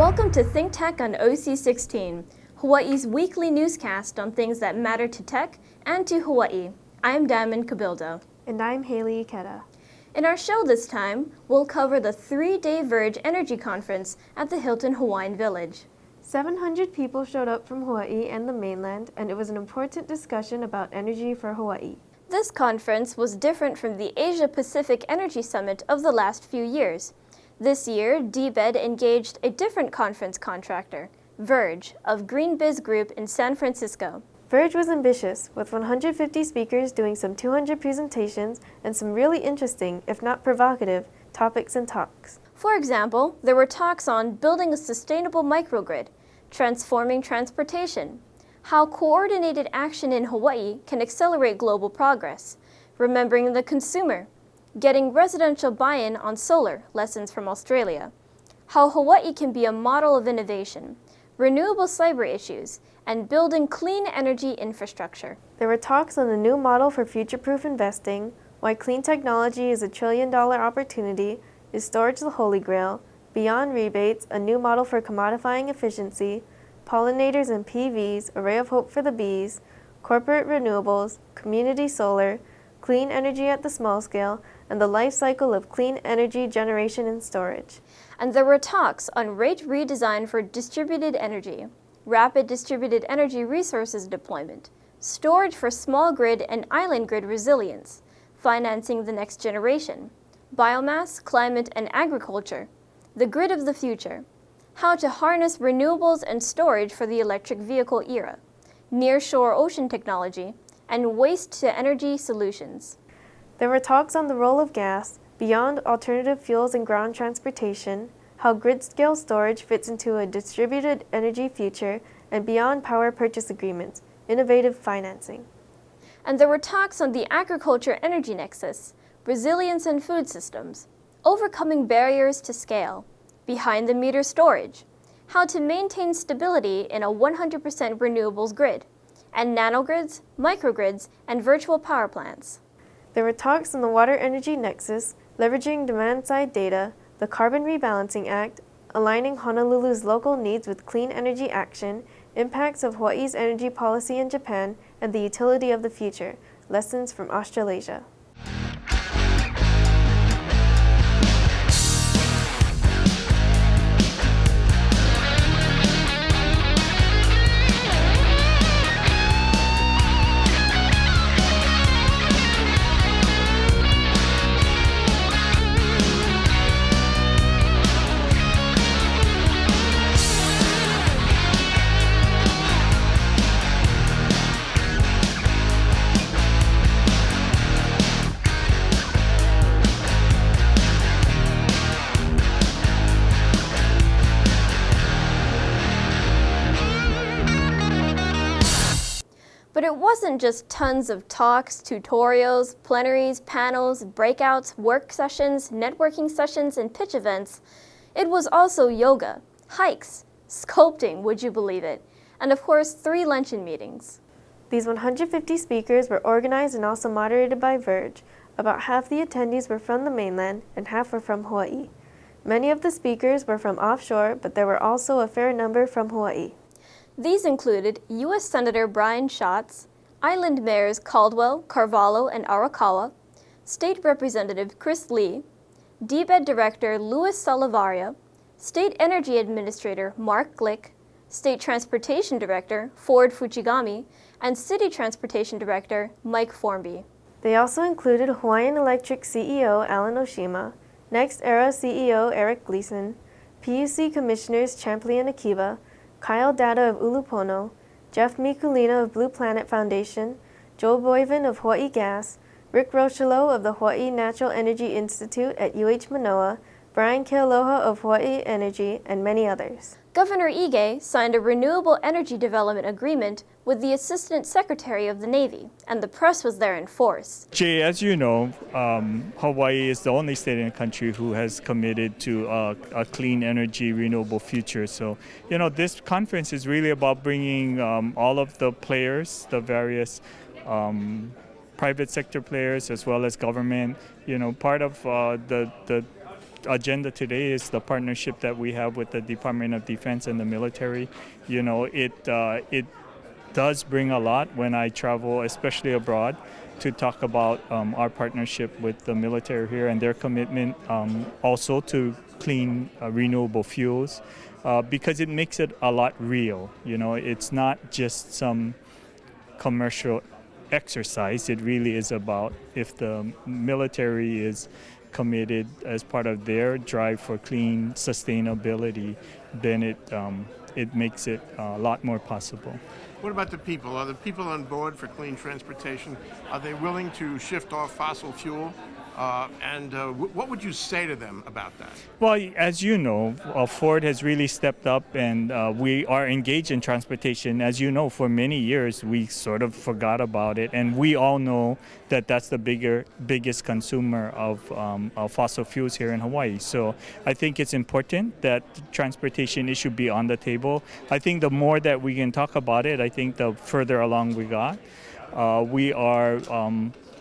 Welcome to Think Tech on OC16, Hawaii's weekly newscast on things that matter to tech and to Hawaii. I'm Diamond Cabildo. And I'm Haley Ikeda. In our show this time, we'll cover the 3-day Verge Energy Conference at the Hilton Hawaiian Village. 700 people showed up from Hawaii and the mainland, and it was an important discussion about energy for Hawaii. This conference was different from the Asia-Pacific Energy Summit of the last few years. This year, DBED engaged a different conference contractor, Verge, of GreenBiz Group in San Francisco. Verge was ambitious, with 150 speakers doing some 200 presentations and some really interesting, if not provocative, topics and talks. For example, there were talks on building a sustainable microgrid, transforming transportation, how coordinated action in Hawaii can accelerate global progress, remembering the consumer, getting residential buy-in on solar, lessons from Australia, how Hawaii can be a model of innovation, renewable cyber issues, and building clean energy infrastructure. There were talks on the new model for future-proof investing, why clean technology is a trillion-dollar opportunity, is storage the holy grail, beyond rebates, a new model for commodifying efficiency, pollinators and PVs, a ray of hope for the bees, corporate renewables, community solar, clean energy at the small scale, and the life cycle of clean energy generation and storage. And there were talks on rate redesign for distributed energy, rapid distributed energy resources deployment, storage for small grid and island grid resilience, financing the next generation, biomass, climate, and agriculture, the grid of the future, how to harness renewables and storage for the electric vehicle era, nearshore ocean technology, and waste-to-energy solutions. There were talks on the role of gas, beyond alternative fuels and ground transportation, how grid-scale storage fits into a distributed energy future, and beyond power purchase agreements, innovative financing. And there were talks on the agriculture-energy nexus, resilience in food systems, overcoming barriers to scale, behind-the-meter storage, how to maintain stability in a 100% renewables grid, and nanogrids, microgrids, and virtual power plants. There were talks on the water energy nexus, leveraging demand-side data, the Carbon Rebalancing Act, aligning Honolulu's local needs with clean energy action, impacts of Hawaii's energy policy in Japan, and the utility of the future, lessons from Australasia. But it wasn't just tons of talks, tutorials, plenaries, panels, breakouts, work sessions, networking sessions, and pitch events. It was also yoga, hikes, sculpting, would you believe it, and of course 3 luncheon meetings. These 150 speakers were organized and also moderated by Verge. About half the attendees were from the mainland and half were from Hawaii. Many of the speakers were from offshore, but there were also a fair number from Hawaii. These included U.S. Senator Brian Schatz, Island Mayors Caldwell, Carvalho, and Arakawa, State Representative Chris Lee, DBED Director Louis Salavaria, State Energy Administrator Mark Glick, State Transportation Director Ford Fuchigami, and City Transportation Director Mike Formby. They also included Hawaiian Electric CEO Alan Oshima, NextEra CEO Eric Gleason, PUC Commissioners Champlain Akiba, Kyle Data of Ulupono, Jeff Mikulina of Blue Planet Foundation, Joe Boyven of Hawaii Gas, Rick Rocheleau of the Hawaii Natural Energy Institute at UH Manoa, Brian Kealoha of Hawaii Energy, and many others. Governor Ige signed a renewable energy development agreement with the Assistant Secretary of the Navy, and the press was there in force. Jay, as you know, Hawaii is the only state in the country who has committed to a clean energy, renewable future. So, this conference is really about bringing all of the players, the various private sector players as well as government, part of the agenda today is the partnership that we have with the Department of Defense and the military. You know, it does bring a lot when I travel, especially abroad, to talk about our partnership with the military here and their commitment also to clean renewable fuels, because it makes it a lot real. You know, it's not just some commercial exercise. It really is about, if the military is committed as part of their drive for clean sustainability, then it makes it a lot more possible. What about the people? Are the people on board for clean transportation? Are they willing to shift off fossil fuel? What would you say to them about that? Well, as you know, Ford has really stepped up, and we are engaged in transportation. As you know, for many years, we sort of forgot about it, and we all know that that's the biggest consumer of fossil fuels here in Hawaii. So I think it's important that transportation issue be on the table. I think the more that we can talk about it, I think the further along we got. We are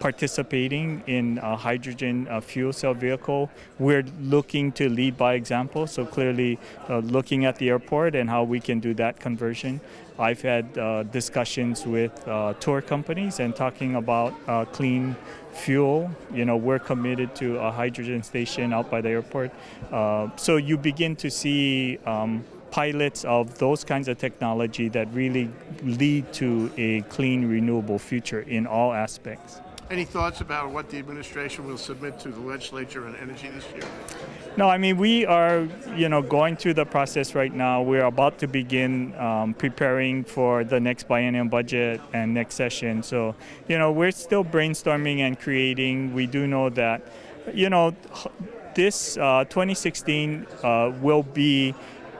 participating in a hydrogen fuel cell vehicle. We're looking to lead by example, so clearly looking at the airport and how we can do that conversion. I've had discussions with tour companies and talking about clean fuel. You know, we're committed to a hydrogen station out by the airport. So you begin to see pilots of those kinds of technology that really lead to a clean, renewable future in all aspects. Any thoughts about what the administration will submit to the legislature on energy this year? No, I mean, we are, going through the process right now. We're about to begin preparing for the next biennial budget and next session. So, we're still brainstorming and creating. We do know that, this 2016 will be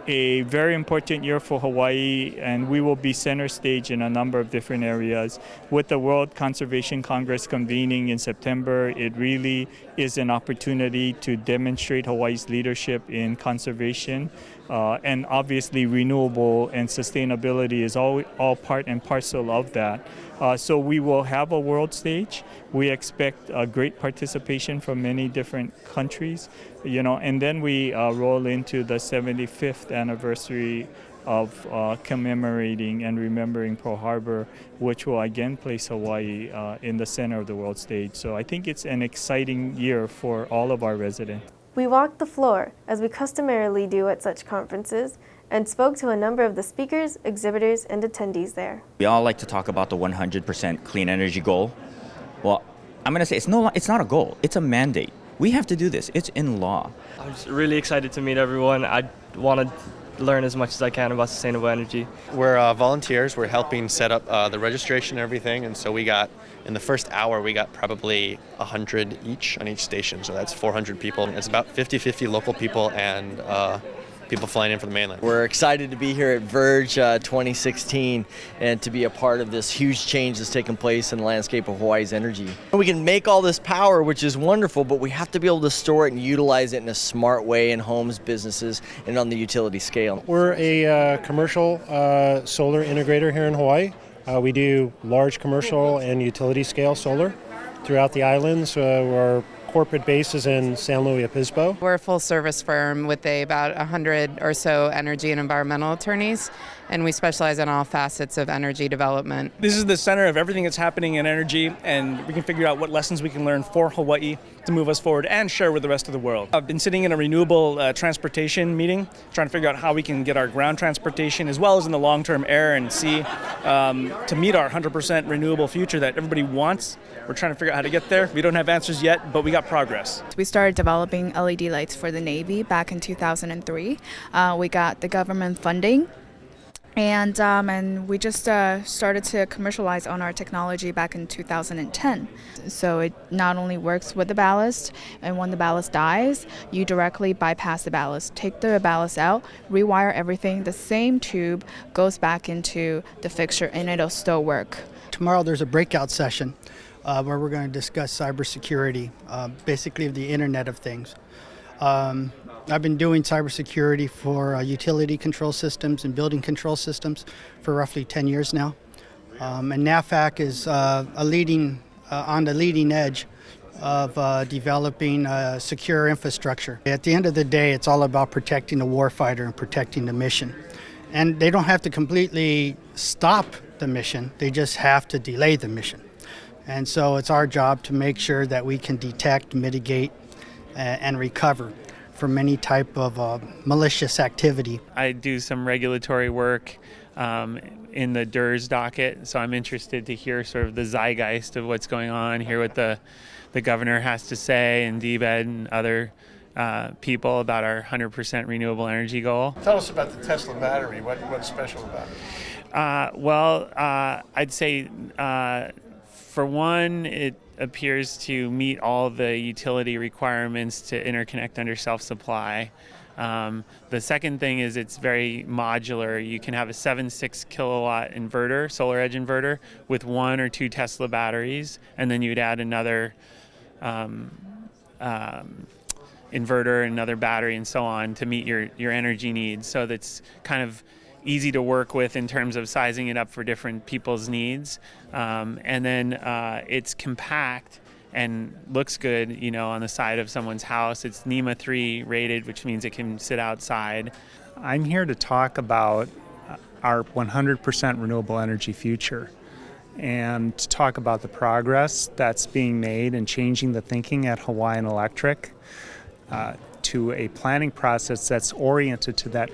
a very important year for Hawaii, and we will be center stage in a number of different areas. With the World Conservation Congress convening in September, it really is an opportunity to demonstrate Hawaii's leadership in conservation. And obviously renewable and sustainability is all part and parcel of that. So we will have a world stage. We expect great participation from many different countries, and then we roll into the 75th anniversary of commemorating and remembering Pearl Harbor, which will again place Hawaii in the center of the world stage. So I think it's an exciting year for all of our residents. We walked the floor, as we customarily do at such conferences, and spoke to a number of the speakers, exhibitors, and attendees there. We all like to talk about the 100% clean energy goal. Well, I'm going to say it's not a goal, it's a mandate. We have to do this, it's in law. I'm just really excited to meet everyone. I want to learn as much as I can about sustainable energy. We're volunteers. We're helping set up the registration and everything, and so in the first hour we got probably 100 each on each station, so that's 400 people. It's about 50-50 local people and people flying in from the mainland. We're excited to be here at Verge 2016 and to be a part of this huge change that's taken place in the landscape of Hawaii's energy. We can make all this power, which is wonderful, but we have to be able to store it and utilize it in a smart way in homes, businesses, and on the utility scale. We're a commercial solar integrator here in Hawaii. We do large commercial and utility scale solar throughout the islands. Our corporate base is in San Luis Obispo. We're a full-service firm with about 100 or so energy and environmental attorneys, and we specialize in all facets of energy development. This is the center of everything that's happening in energy, and we can figure out what lessons we can learn for Hawaii to move us forward and share with the rest of the world. I've been sitting in a renewable transportation meeting, trying to figure out how we can get our ground transportation as well as in the long-term air and sea to meet our 100% renewable future that everybody wants. We're trying to figure out how to get there. We don't have answers yet, but we got progress. We started developing LED lights for the Navy back in 2003. We got the government funding, and we just started to commercialize on our technology back in 2010. So it not only works with the ballast, and when the ballast dies, you directly bypass the ballast, take the ballast out, rewire everything, the same tube goes back into the fixture and it'll still work. Tomorrow there's a breakout session where we're going to discuss cybersecurity, basically the Internet of Things. I've been doing cybersecurity for utility control systems and building control systems for roughly 10 years now. And NAVFAC is on the leading edge of developing secure infrastructure. At the end of the day, it's all about protecting the warfighter and protecting the mission. And they don't have to completely stop the mission, they just have to delay the mission. And so it's our job to make sure that we can detect, mitigate, and recover from any type of malicious activity. I do some regulatory work in the DERS docket, so I'm interested to hear sort of the zeitgeist of what's going on, hear what the governor has to say, and DBED and other people about our 100% renewable energy goal. Tell us about the Tesla battery. What's special about it? I'd say for one, it appears to meet all the utility requirements to interconnect under self-supply. The second thing is it's very modular. You can have a 7.6 kilowatt inverter, solar edge inverter, with 1 or 2 Tesla batteries, and then you'd add another inverter, another battery, and so on to meet your energy needs. So that's kind of easy to work with in terms of sizing it up for different people's needs. And then it's compact and looks good, on the side of someone's house. It's NEMA 3 rated, which means it can sit outside. I'm here to talk about our 100% renewable energy future and to talk about the progress that's being made in changing the thinking at Hawaiian Electric to a planning process that's oriented to that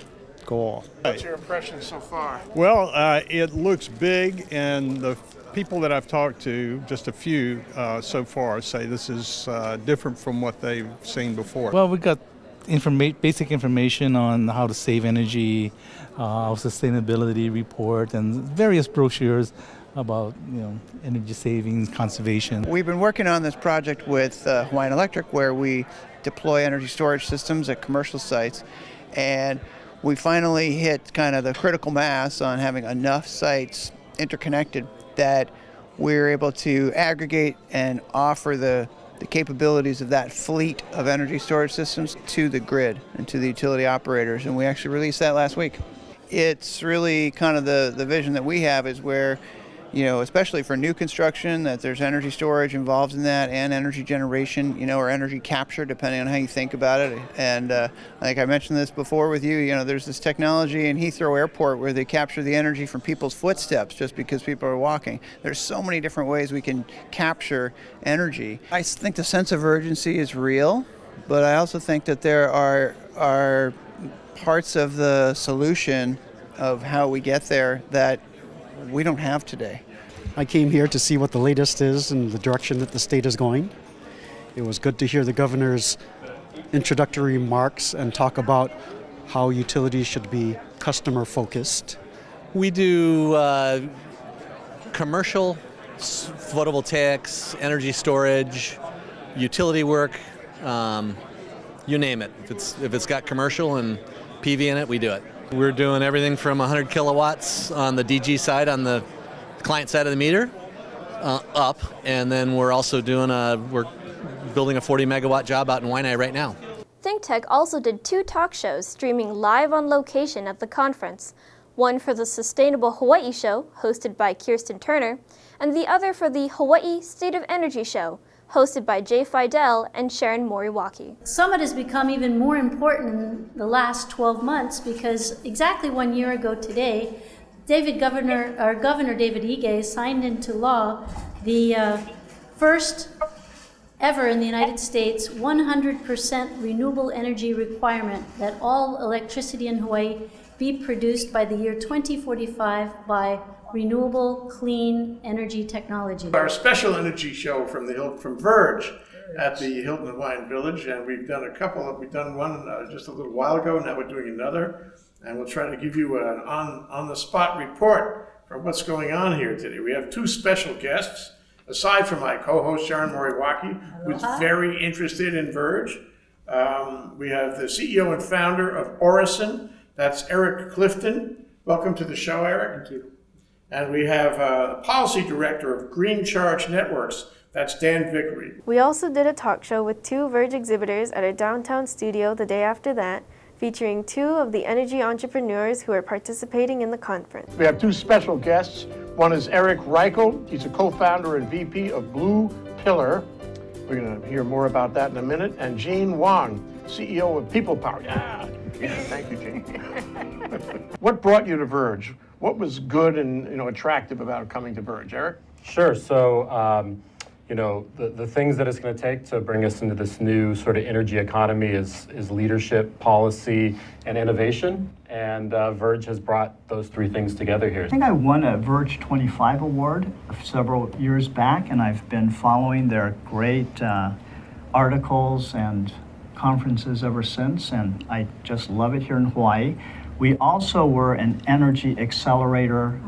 goal. What's your impression so far? Well, it looks big, and the people that I've talked to, just a few so far, say this is different from what they've seen before. Well, we got basic information on how to save energy, our sustainability report, and various brochures about energy savings, conservation. We've been working on this project with Hawaiian Electric, where we deploy energy storage systems at commercial sites, and we finally hit kind of the critical mass on having enough sites interconnected that we're able to aggregate and offer the capabilities of that fleet of energy storage systems to the grid and to the utility operators, and we actually released that last week. It's really kind of the vision that we have is where, especially for new construction, that there's energy storage involved in that and energy generation, or energy capture, depending on how you think about it. And like I mentioned this before with you, there's this technology in Heathrow Airport where they capture the energy from people's footsteps just because people are walking. There's so many different ways we can capture energy. I think the sense of urgency is real, but I also think that there are parts of the solution of how we get there that we don't have today. I came here to see what the latest is and the direction that the state is going. It was good to hear the governor's introductory remarks and talk about how utilities should be customer focused. We do commercial photovoltaics, energy storage, utility work, you name it. If it's got commercial and PV in it, we do it. We're doing everything from 100 kilowatts on the DG side, on the client side of the meter, up, and then we're also we're building a 40 megawatt job out in Waianae right now. ThinkTech also did 2 talk shows streaming live on location at the conference, one for the Sustainable Hawaii Show, hosted by Kirsten Turner, and the other for the Hawaii State of Energy Show, hosted by Jay Fidel and Sharon Moriwaki. Summit has become even more important in the last 12 months because exactly 1 year ago today, Governor David Ige signed into law the first ever in the United States 100% renewable energy requirement that all electricity in Hawaii be produced by the year 2045 by renewable, clean energy technology. Our special energy show from Verge at the Hilton Hawaiian Village, and we've done a couple. We've done one just a little while ago. Now we're doing another, and we'll try to give you an on-the-spot report from what's going on here today. We have 2 special guests, aside from my co-host Sharon Moriwaki, who's very interested in Verge. We have the CEO and founder of Orison. That's Eric Clifton. Welcome to the show, Eric. Thank you. And we have the policy director of Green Charge Networks. That's Dan Vickery. We also did a talk show with 2 Verge exhibitors at our downtown studio the day after that, featuring 2 of the energy entrepreneurs who are participating in the conference. We have 2 special guests. One is Eric Reichel. He's a co-founder and VP of Blue Pillar. We're going to hear more about that in a minute. And Gene Wang, CEO of People Power. Yeah, thank you, Gene. What brought you to Verge? What was good and attractive about coming to Verge, Eric? Sure. So, the things that it's going to take to bring us into this new sort of energy economy is leadership, policy, and innovation. And Verge has brought those three things together here. I think I won a Verge 25 award several years back, and I've been following their great articles and conferences ever since, and I just love it here in Hawaii. We also were an energy accelerator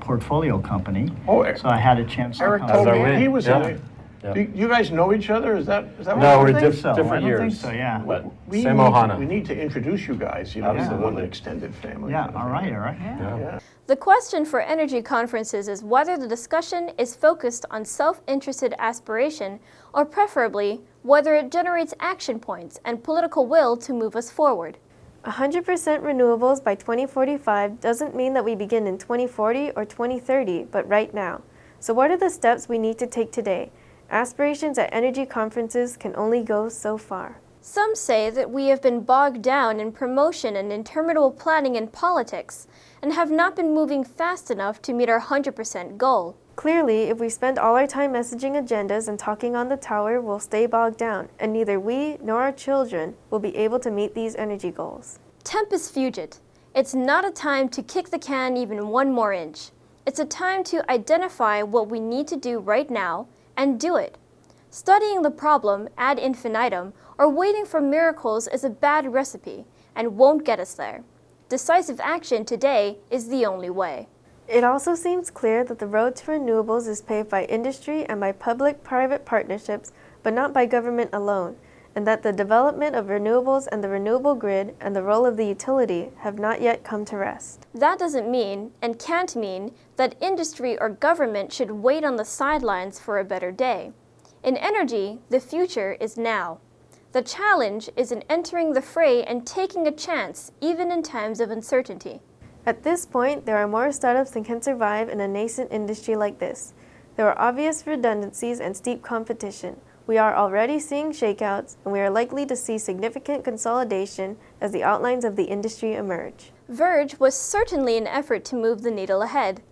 portfolio company. Oh, so I had a chance Eric to told come. me he was in it. Yeah. Do you guys know each other? Is that what No, you we're think? different years. I don't think so, yeah. But We same need, Ohana. we need to introduce you guys, to Absolutely. one extended family. Yeah, all right. Yeah. The question for energy conferences is whether the discussion is focused on self-interested aspiration or preferably whether it generates action points and political will to move us forward. 100% renewables by 2045 doesn't mean that we begin in 2040 or 2030, but right now. So what are the steps we need to take today? Aspirations at energy conferences can only go so far. Some say that we have been bogged down in promotion and interminable planning and politics and have not been moving fast enough to meet our 100% goal. Clearly, if we spend all our time messaging agendas and talking on the tower, we'll stay bogged down, and neither we nor our children will be able to meet these energy goals. Tempus fugit. It's not a time to kick the can even one more inch. It's a time to identify what we need to do right now and do it. Studying the problem ad infinitum or waiting for miracles is a bad recipe and won't get us there. Decisive action today is the only way. It also seems clear that the road to renewables is paved by industry and by public-private partnerships, but not by government alone, and that the development of renewables and the renewable grid and the role of the utility have not yet come to rest. That doesn't mean, and can't mean, that industry or government should wait on the sidelines for a better day. In energy, the future is now. The challenge is in entering the fray and taking a chance, even in times of uncertainty. At this point, there are more startups than can survive in a nascent industry like this. There are obvious redundancies and steep competition. We are already seeing shakeouts, and we are likely to see significant consolidation as the outlines of the industry emerge. Verge was certainly an effort to move the needle ahead.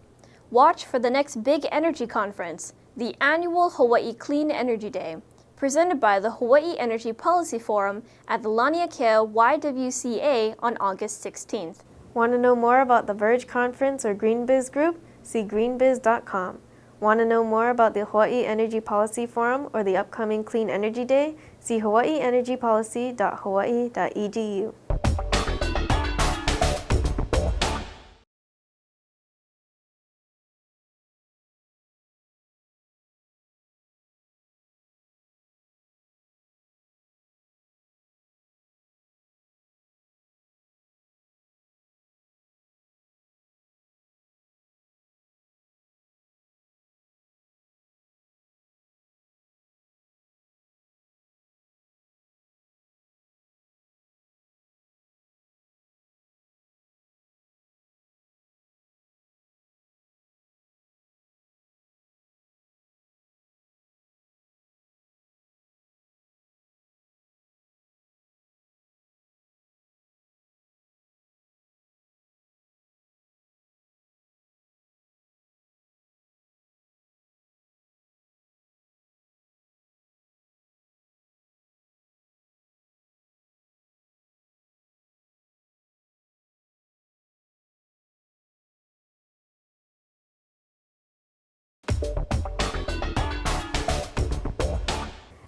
Watch for the next big energy conference, the annual Hawaii Clean Energy Day, presented by the Hawaii Energy Policy Forum at the Laniakea YWCA on August 16th. Want to know more about the Verge Conference or GreenBiz Group? See greenbiz.com. Want to know more about the Hawaii Energy Policy Forum or the upcoming Clean Energy Day? See hawaiienergypolicy.hawaii.edu.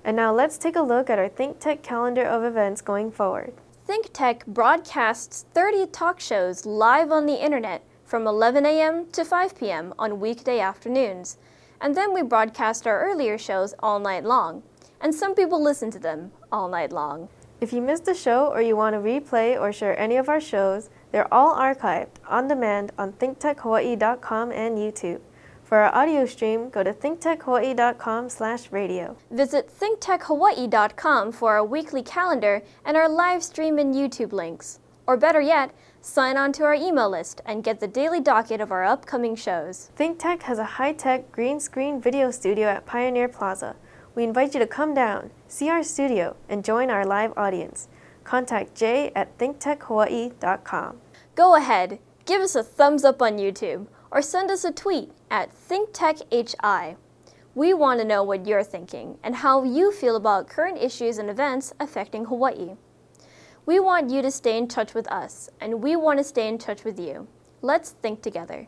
And now let's take a look at our ThinkTech calendar of events going forward. ThinkTech broadcasts 30 talk shows live on the internet from 11 a.m. to 5 p.m. on weekday afternoons. And then we broadcast our earlier shows all night long. And some people listen to them all night long. If you missed a show or you want to replay or share any of our shows, they're all archived on demand on thinktechhawaii.com and YouTube. For our audio stream, go to thinktechhawaii.com/radio. Visit thinktechhawaii.com for our weekly calendar and our live stream and YouTube links. Or better yet, sign on to our email list and get the daily docket of our upcoming shows. ThinkTech has a high-tech green screen video studio at Pioneer Plaza. We invite you to come down, see our studio, and join our live audience. Contact Jay at thinktechhawaii.com. Go ahead, give us a thumbs up on YouTube, or send us a tweet at ThinkTechHI. We want to know what you're thinking and how you feel about current issues and events affecting Hawaii. We want you to stay in touch with us, and we want to stay in touch with you. Let's think together.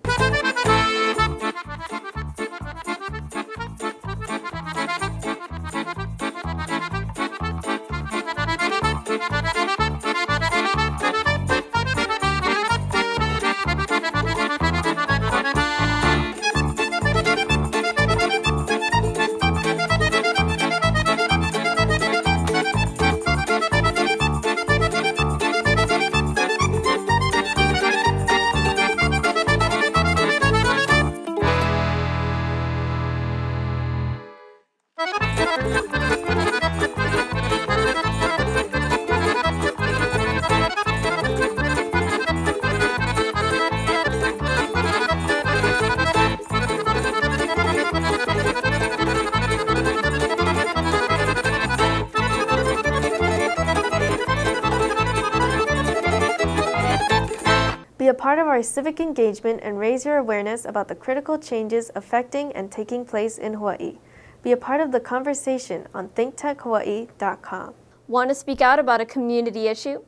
Be a part of our civic engagement and raise your awareness about the critical changes affecting and taking place in Hawaii. Be a part of the conversation on thinktechhawaii.com. Want to speak out about a community issue?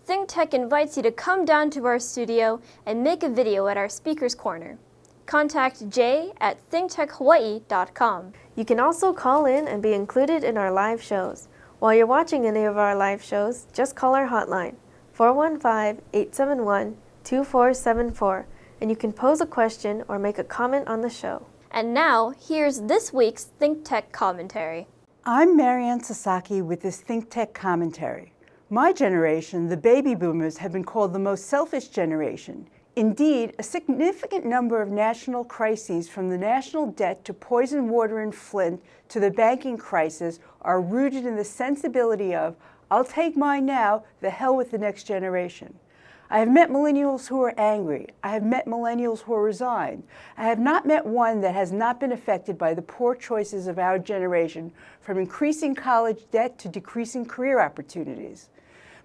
ThinkTech invites you to come down to our studio and make a video at our Speaker's Corner. Contact Jay at thinktechhawaii.com. You can also call in and be included in our live shows. While you're watching any of our live shows, just call our hotline, 415-871-2474, and you can pose a question or make a comment on the show. And now, here's this week's ThinkTech commentary. I'm Marianne Sasaki with this ThinkTech commentary. My generation, the baby boomers, have been called the most selfish generation. Indeed, a significant number of national crises, from the national debt to poison water in Flint to the banking crisis, are rooted in the sensibility of, I'll take mine now, the hell with the next generation. I have met millennials who are angry. I have met millennials who are resigned. I have not met one that has not been affected by the poor choices of our generation, from increasing college debt to decreasing career opportunities.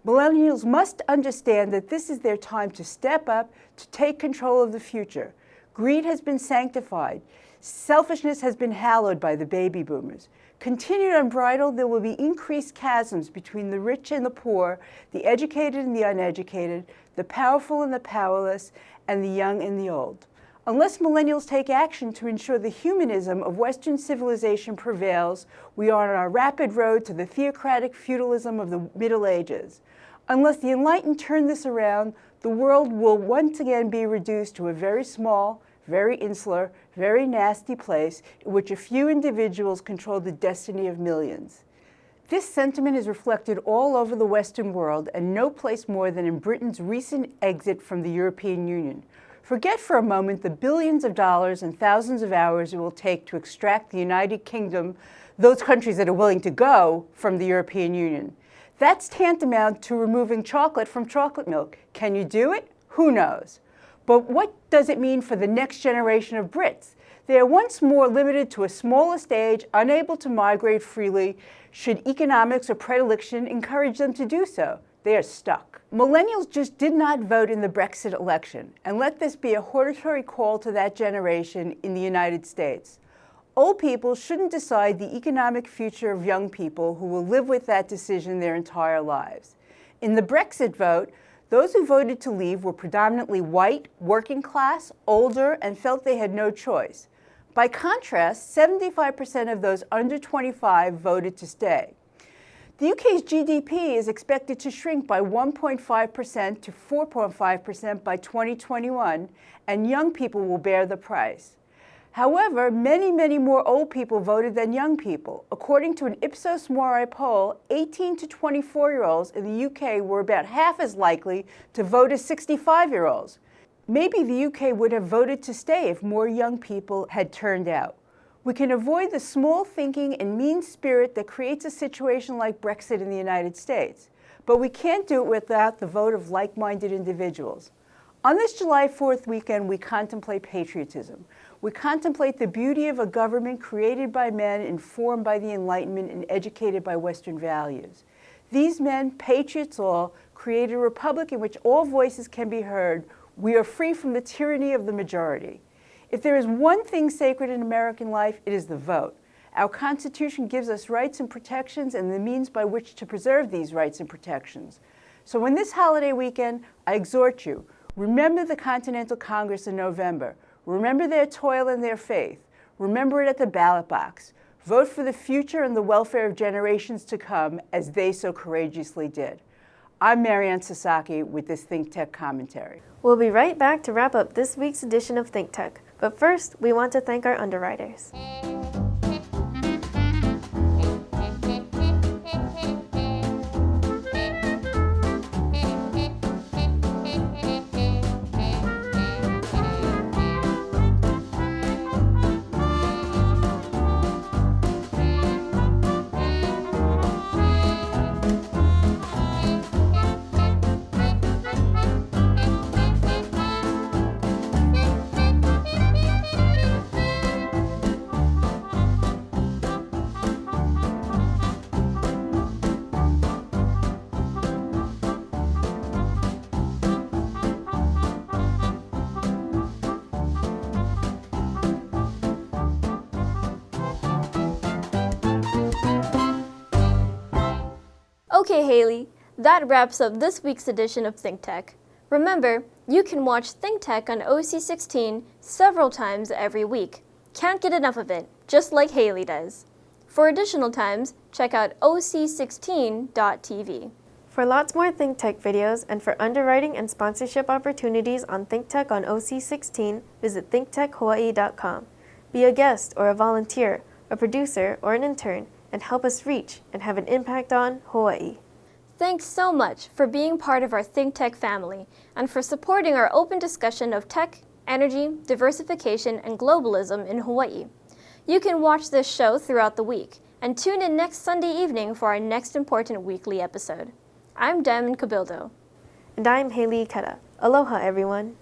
Millennials must understand that this is their time to step up, to take control of the future. Greed has been sanctified. Selfishness has been hallowed by the baby boomers. Continued unbridled, there will be increased chasms between the rich and the poor, the educated and the uneducated, the powerful and the powerless, and the young and the old. Unless millennials take action to ensure the humanism of Western civilization prevails, we are on a rapid road to the theocratic feudalism of the Middle Ages. Unless the enlightened turn this around, the world will once again be reduced to a very small, very insular, very nasty place in which a few individuals control the destiny of millions. This sentiment is reflected all over the Western world, and no place more than in Britain's recent exit from the European Union. Forget for a moment the billions of dollars and thousands of hours it will take to extract the United Kingdom, those countries that are willing to go, from the European Union. That's tantamount to removing chocolate from chocolate milk. Can you do it? Who knows? But what does it mean for the next generation of Brits? They are once more limited to a smaller stage, unable to migrate freely, should economics or predilection encourage them to do so. They are stuck. Millennials just did not vote in the Brexit election, and let this be a hortatory call to that generation in the United States. Old people shouldn't decide the economic future of young people who will live with that decision their entire lives. In the Brexit vote, those who voted to leave were predominantly white, working class, older, and felt they had no choice. By contrast, 75% of those under 25 voted to stay. The UK's GDP is expected to shrink by 1.5% to 4.5% by 2021, and young people will bear the price. However, many more old people voted than young people. According to an Ipsos Mori poll, 18 to 24-year-olds in the UK were about half as likely to vote as 65-year-olds. Maybe the UK would have voted to stay if more young people had turned out. We can avoid the small thinking and mean spirit that creates a situation like Brexit in the United States. But we can't do it without the vote of like-minded individuals. On this July 4th weekend, we contemplate patriotism. We contemplate the beauty of a government created by men, informed by the Enlightenment, and educated by Western values. These men, patriots all, created a republic in which all voices can be heard. We are free from the tyranny of the majority. If there is one thing sacred in American life, it is the vote. Our Constitution gives us rights and protections and the means by which to preserve these rights and protections. So in this holiday weekend, I exhort you, remember the Continental Congress in November. Remember their toil and their faith. Remember it at the ballot box. Vote for the future and the welfare of generations to come, as they so courageously did. I'm Marianne Sasaki with this Think Tech commentary. We'll be right back to wrap up this week's edition of Think Tech. But first, we want to thank our underwriters. Okay, Haley, that wraps up this week's edition of Think Tech. Remember, you can watch Think Tech on OC16 several times every week. Can't get enough of it, just like Haley does. For additional times, check out OC16.tv. For lots more Think Tech videos and for underwriting and sponsorship opportunities on Think Tech on OC16, visit thinktechhawaii.com. Be a guest or a volunteer, a producer or an intern, and help us reach and have an impact on Hawaii. Thanks so much for being part of our Think Tech family and for supporting our open discussion of tech, energy, diversification, and globalism in Hawaii. You can watch this show throughout the week and tune in next Sunday evening for our next important weekly episode. I'm Diamond Cabildo. And I'm Haley Ikeda. Aloha, everyone.